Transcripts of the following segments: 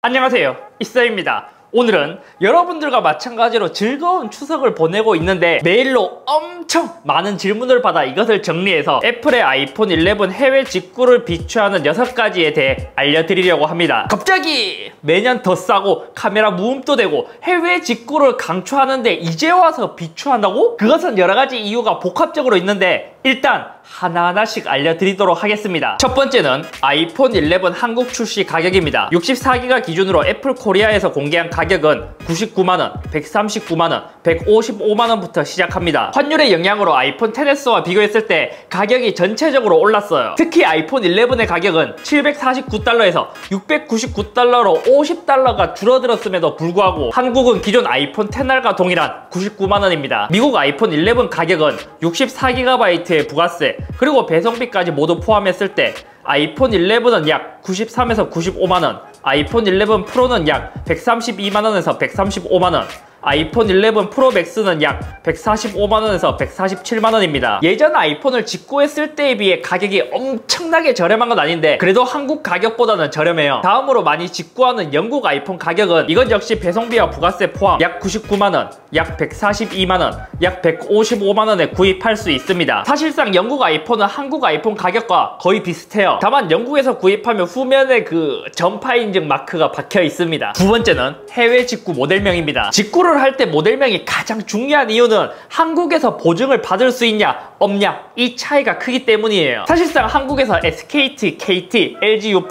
안녕하세요, 이서입니다. 오늘은 여러분들과 마찬가지로 즐거운 추석을 보내고 있는데 메일로 엄청 많은 질문을 받아 이것을 정리해서 애플의 아이폰 11 해외 직구를 비추하는 6가지에 대해 알려드리려고 합니다. 갑자기 매년 더 싸고 카메라 무음도 되고 해외 직구를 강추하는데 이제 와서 비추한다고? 그것은 여러가지 이유가 복합적으로 있는데 일단 하나하나씩 알려드리도록 하겠습니다. 첫 번째는 아이폰 11 한국 출시 가격입니다. 64기가 기준으로 애플 코리아에서 공개한 가격은 99만원, 139만원, 155만원부터 시작합니다. 환율의 영향으로 아이폰 XS와 비교했을 때 가격이 전체적으로 올랐어요. 특히 아이폰 11의 가격은 749달러에서 699달러로 50달러가 줄어들었음에도 불구하고 한국은 기존 아이폰 XR과 동일한 99만원입니다. 미국 아이폰 11 가격은 64GB의 부가세 그리고 배송비까지 모두 포함했을 때 아이폰 11은 약 93에서 95만원, 아이폰 11 프로는 약 132만원에서 135만원, 아이폰 11 프로 맥스는 약 145만원에서 147만원입니다. 예전 아이폰을 직구했을 때에 비해 가격이 엄청나게 저렴한 건 아닌데 그래도 한국 가격보다는 저렴해요. 다음으로 많이 직구하는 영국 아이폰 가격은 이것 역시 배송비와 부가세 포함 약 99만원, 약 142만원, 약 155만원에 구입할 수 있습니다. 사실상 영국 아이폰은 한국 아이폰 가격과 거의 비슷해요. 다만 영국에서 구입하면 후면에 그 전파 인증 마크가 박혀 있습니다. 두 번째는 해외 직구 모델명입니다. 직구를 할 때 모델명이 가장 중요한 이유는 한국에서 보증을 받을 수 있냐 없냐 이 차이가 크기 때문이에요. 사실상 한국에서 SKT, KT, LG U+,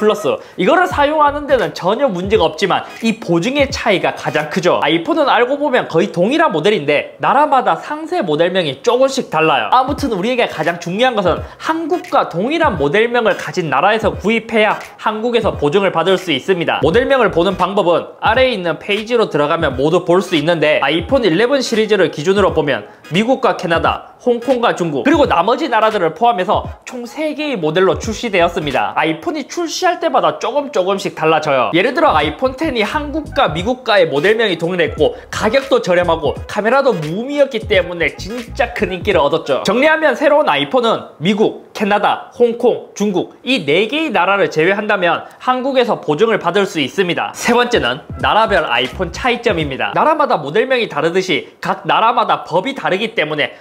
이거를 사용하는 데는 전혀 문제가 없지만 이 보증의 차이가 가장 크죠. 아이폰은 알고 보면 거의 동일한 모델인데 나라마다 상세 모델명이 조금씩 달라요. 아무튼 우리에게 가장 중요한 것은 한국과 동일한 모델명을 가진 나라에서 구입해야 한국에서 보증을 받을 수 있습니다. 모델명을 보는 방법은 아래에 있는 페이지로 들어가면 모두 볼 수 있는데 아이폰 11 시리즈를 기준으로 보면 미국과 캐나다, 홍콩과 중국 그리고 나머지 나라들을 포함해서 총 3개의 모델로 출시되었습니다. 아이폰이 출시할 때마다 조금씩 달라져요. 예를 들어 아이폰 X이 한국과 미국과의 모델명이 동일했고 가격도 저렴하고 카메라도 무음이었기 때문에 진짜 큰 인기를 얻었죠. 정리하면 새로운 아이폰은 미국, 캐나다, 홍콩, 중국 이 4개의 나라를 제외한다면 한국에서 보증을 받을 수 있습니다. 세 번째는 나라별 아이폰 차이점입니다. 나라마다 모델명이 다르듯이 각 나라마다 법이 다르기 때문에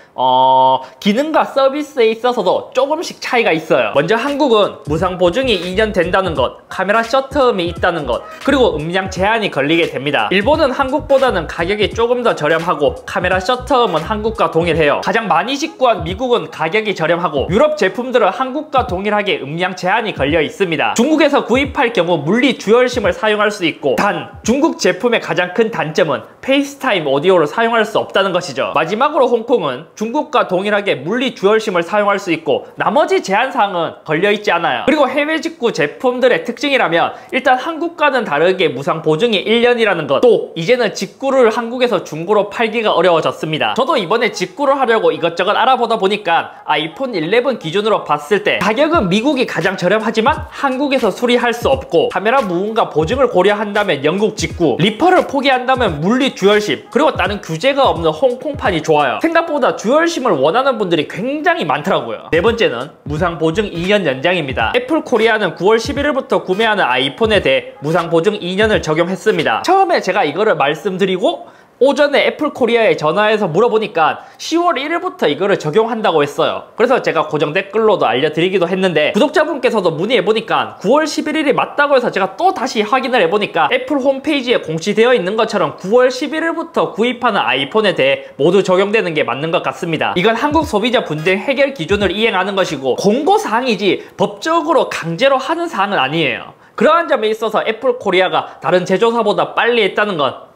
기능과 서비스에 있어서도 조금씩 차이가 있어요. 먼저 한국은 무상 보증이 2년 된다는 것, 카메라 셔터음이 있다는 것, 그리고 음량 제한이 걸리게 됩니다. 일본은 한국보다는 가격이 조금 더 저렴하고 카메라 셔터음은 한국과 동일해요. 가장 많이 직구한 미국은 가격이 저렴하고 유럽 제품들은 한국과 동일하게 음량 제한이 걸려 있습니다. 중국에서 구입할 경우 물리 듀얼심을 사용할 수 있고 단 중국 제품의 가장 큰 단점은 페이스타임 오디오를 사용할 수 없다는 것이죠. 마지막으로 홍콩은 중국과 동일하게 물리 듀얼심을 사용할 수 있고 나머지 제한사항은 걸려있지 않아요. 그리고 해외 직구 제품들의 특징이라면 일단 한국과는 다르게 무상 보증이 1년이라는 것, 또 이제는 직구를 한국에서 중고로 팔기가 어려워졌습니다. 저도 이번에 직구를 하려고 이것저것 알아보다 보니까 아이폰 11 기준으로 봤을 때 가격은 미국이 가장 저렴하지만 한국에서 수리할 수 없고 카메라 무음과 보증을 고려한다면 영국 직구, 리퍼를 포기한다면 물리 듀얼심, 그리고 다른 규제가 없는 홍콩판이 좋아요. 생각보다 듀얼심을 원하는 분들이 굉장히 많더라고요. 네 번째는 무상 보증 2년 연장입니다. 애플 코리아는 9월 11일부터 구매하는 아이폰에 대해 무상 보증 2년을 적용했습니다. 처음에 제가 이거를 말씀드리고 오전에 애플 코리아에 전화해서 물어보니까 10월 1일부터 이거를 적용한다고 했어요. 그래서 제가 고정 댓글로도 알려드리기도 했는데 구독자분께서도 문의해보니까 9월 11일이 맞다고 해서 제가 또 다시 확인을 해보니까 애플 홈페이지에 공시되어 있는 것처럼 9월 11일부터 구입하는 아이폰에 대해 모두 적용되는 게 맞는 것 같습니다. 이건 한국 소비자 분쟁 해결 기준을 이행하는 것이고 공고사항이지 법적으로 강제로 하는 사항은 아니에요. 그러한 점에 있어서 애플 코리아가 다른 제조사보다 빨리 했다는 건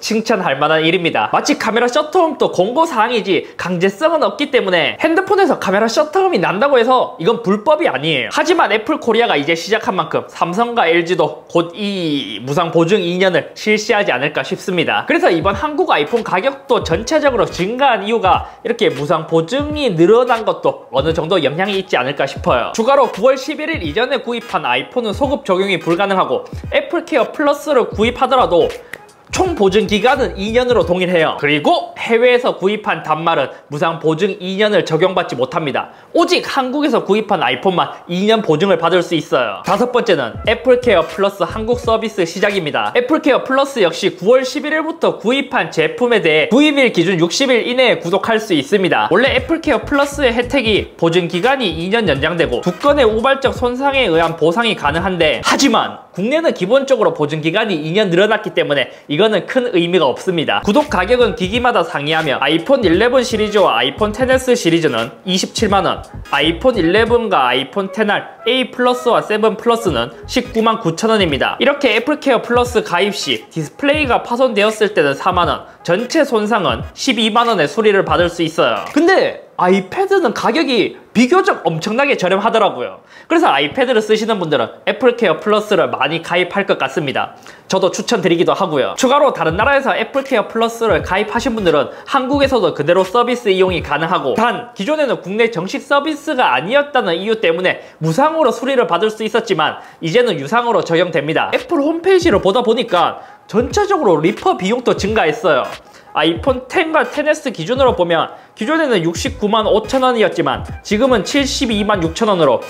칭찬할 만한 일입니다. 마치 카메라 셔터음도 공고사항이지 강제성은 없기 때문에 핸드폰에서 카메라 셔터음이 난다고 해서 이건 불법이 아니에요. 하지만 애플 코리아가 이제 시작한 만큼 삼성과 LG도 곧 이 무상 보증 2년을 실시하지 않을까 싶습니다. 그래서 이번 한국 아이폰 가격도 전체적으로 증가한 이유가 이렇게 무상 보증이 늘어난 것도 어느 정도 영향이 있지 않을까 싶어요. 추가로 9월 11일 이전에 구입한 아이폰은 소급 적용이 불가능하고 애플케어 플러스를 구입하더라도 총 보증 기간은 2년으로 동일해요. 그리고 해외에서 구입한 단말은 무상 보증 2년을 적용받지 못합니다. 오직 한국에서 구입한 아이폰만 2년 보증을 받을 수 있어요. 다섯 번째는 애플케어 플러스 한국 서비스 시작입니다. 애플케어 플러스 역시 9월 11일부터 구입한 제품에 대해 구입일 기준 60일 이내에 구독할 수 있습니다. 원래 애플케어 플러스의 혜택이 보증 기간이 2년 연장되고 두 건의 우발적 손상에 의한 보상이 가능한데, 하지만 국내는 기본적으로 보증 기간이 2년 늘어났기 때문에 이거는 큰 의미가 없습니다. 구독 가격은 기기마다 상이하며 아이폰 11 시리즈와 아이폰 XS 시리즈는 27만원, 아이폰 11과 아이폰 XR A 플러스와 7 플러스는 19만 9천원입니다. 이렇게 애플케어 플러스 가입 시 디스플레이가 파손되었을 때는 4만원, 전체 손상은 12만원의 수리를 받을 수 있어요. 근데 아이패드는 가격이 비교적 엄청나게 저렴하더라고요. 그래서 아이패드를 쓰시는 분들은 애플케어 플러스를 많이 가입할 것 같습니다. 저도 추천드리기도 하고요. 추가로 다른 나라에서 애플케어 플러스를 가입하신 분들은 한국에서도 그대로 서비스 이용이 가능하고, 단 기존에는 국내 정식 서비스가 아니었다는 이유 때문에 무상으로 수리를 받을 수 있었지만 이제는 유상으로 적용됩니다. 애플 홈페이지를 보다 보니까 전체적으로 리퍼 비용도 증가했어요. 아이폰 X과 XS 기준으로 보면 기존에는 69만 5천원이었지만 지금은 72만 6천원으로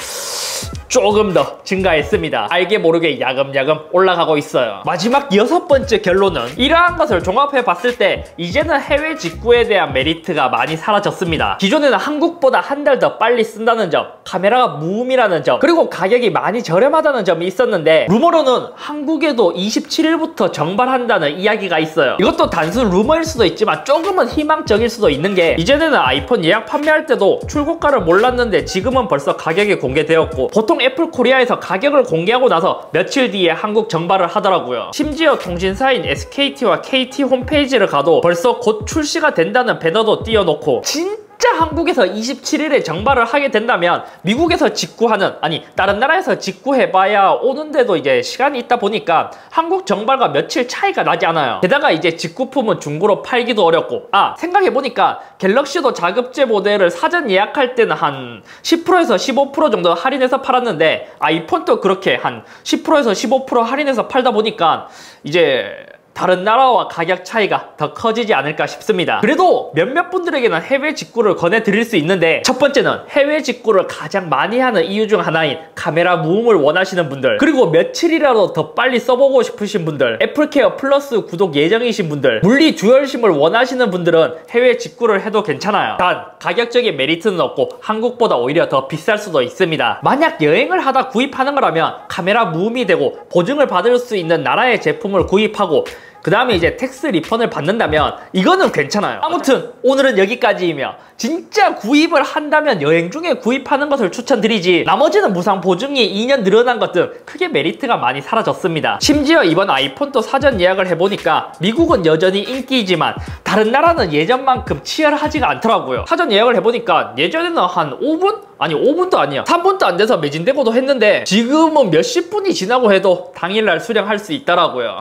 조금 더 증가했습니다. 알게 모르게 야금야금 올라가고 있어요. 마지막 여섯 번째 결론은, 이러한 것을 종합해 봤을 때 이제는 해외 직구에 대한 메리트가 많이 사라졌습니다. 기존에는 한국보다 한 달 더 빨리 쓴다는 점, 카메라가 무음이라는 점, 그리고 가격이 많이 저렴하다는 점이 있었는데, 루머로는 한국에도 27일부터 정발한다는 이야기가 있어요. 이것도 단순 루머일 수도 있지만 조금은 희망적일 수도 있는 게, 이제는 아이폰 예약 판매할 때도 출고가를 몰랐는데 지금은 벌써 가격이 공개되었고, 보통 애플 코리아에서 가격을 공개하고 나서 며칠 뒤에 한국 정발을 하더라고요. 심지어 통신사인 SKT와 KT 홈페이지를 가도 벌써 곧 출시가 된다는 배너도 띄워놓고, 진짜 한국에서 27일에 정발을 하게 된다면 미국에서 직구하는, 아니 다른 나라에서 직구해봐야 오는데도 이제 시간이 있다 보니까 한국 정발과 며칠 차이가 나지 않아요. 게다가 이제 직구품은 중고로 팔기도 어렵고, 생각해보니까 갤럭시도 자급제 모델을 사전 예약할 때는 한 10%에서 15% 정도 할인해서 팔았는데 아이폰도 그렇게 한 10%에서 15% 할인해서 팔다 보니까 이제 다른 나라와 가격 차이가 더 커지지 않을까 싶습니다. 그래도 몇몇 분들에게는 해외 직구를 권해드릴 수 있는데, 첫 번째는 해외 직구를 가장 많이 하는 이유 중 하나인 카메라 무음을 원하시는 분들, 그리고 며칠이라도 더 빨리 써보고 싶으신 분들, 애플케어 플러스 구독 예정이신 분들, 물리 듀얼심을 원하시는 분들은 해외 직구를 해도 괜찮아요. 단 가격적인 메리트는 없고 한국보다 오히려 더 비쌀 수도 있습니다. 만약 여행을 하다 구입하는 거라면 카메라 무음이 되고 보증을 받을 수 있는 나라의 제품을 구입하고 그 다음에 이제 텍스 리펀을 받는다면 이거는 괜찮아요. 아무튼 오늘은 여기까지이며, 진짜 구입을 한다면 여행 중에 구입하는 것을 추천드리지, 나머지는 무상 보증이 2년 늘어난 것 등 크게 메리트가 많이 사라졌습니다. 심지어 이번 아이폰도 사전 예약을 해보니까 미국은 여전히 인기이지만 다른 나라는 예전만큼 치열하지가 않더라고요. 사전 예약을 해보니까 예전에는 한 5분? 아니 5분도 아니야, 3분도 안 돼서 매진되고도 했는데 지금은 몇십 분이 지나고 해도 당일날 수령할 수 있더라고요.